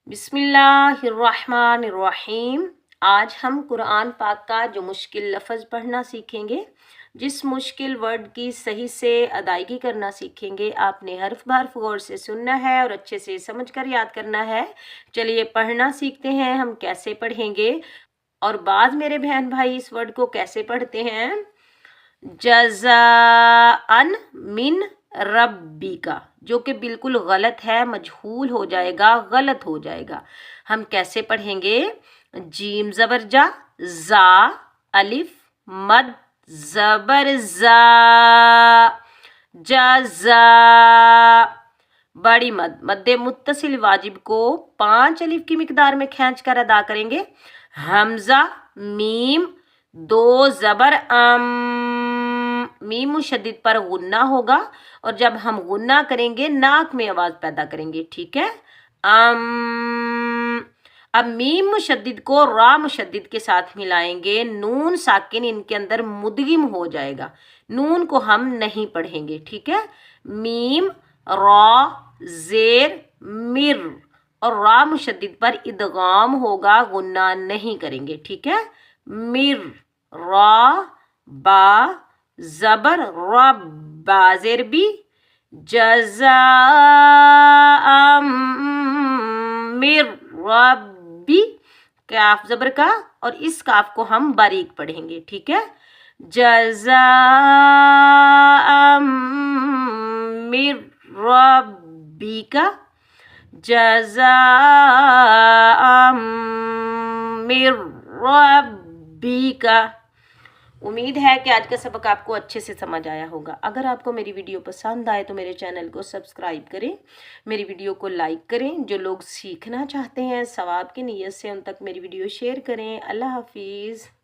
बिस्मिल्लाहिर्रहमानिर्रहीम। आज हम कुरान पाक का जो मुश्किल लफ्ज़ पढ़ना सीखेंगे, जिस मुश्किल वर्ड की सही से अदायगी करना सीखेंगे। आपने हर्फ बहर्फ गौर से सुनना है और अच्छे से समझ कर याद करना है। चलिए पढ़ना सीखते हैं। हम कैसे पढ़ेंगे और बाद मेरे बहन भाई इस वर्ड को कैसे पढ़ते हैं। जज़ाअन मिन रब्बी का, जो कि बिल्कुल गलत है, मजहूल हो जाएगा, गलत हो जाएगा। हम कैसे पढ़ेंगे। जीम जबर जा, अलिफ मद जबर जा, जज़ा। बड़ी मद मद्दे मुत्तसिल वाजिब को 5 अलिफ की मिकदार में खींच कर अदा करेंगे। हमजा मीम 2 जबर मीम मुशद्दिद पर गुन्ना होगा और जब हम गुन्ना करेंगे नाक में आवाज पैदा करेंगे, ठीक है। अब मीम मुशद्दिद को रा मुशद्दिद के साथ मिलाएंगे। नून साकिन इनके अंदर मुदगिम हो जाएगा, नून को हम नहीं पढ़ेंगे, ठीक है। मीम रा जेर मिर और रा मुशद्दिद पर इदगाम होगा, गुन्ना नहीं करेंगे, ठीक है। मिर रा बा जबर रब्बा जेर बी, जज़ाअम मिर रब्बी, काफ जबर का, और इस काफ को हम बारीक पढ़ेंगे, ठीक है। जज़ाअम मिर रब्बी का, जज़ाअम मिर रब्बी का। उम्मीद है कि आज का सबक आपको अच्छे से समझ आया होगा। अगर आपको मेरी वीडियो पसंद आए तो मेरे चैनल को सब्सक्राइब करें, मेरी वीडियो को लाइक करें। जो लोग सीखना चाहते हैं सवाब की नीयत से, उन तक मेरी वीडियो शेयर करें। अल्लाह हाफिज़।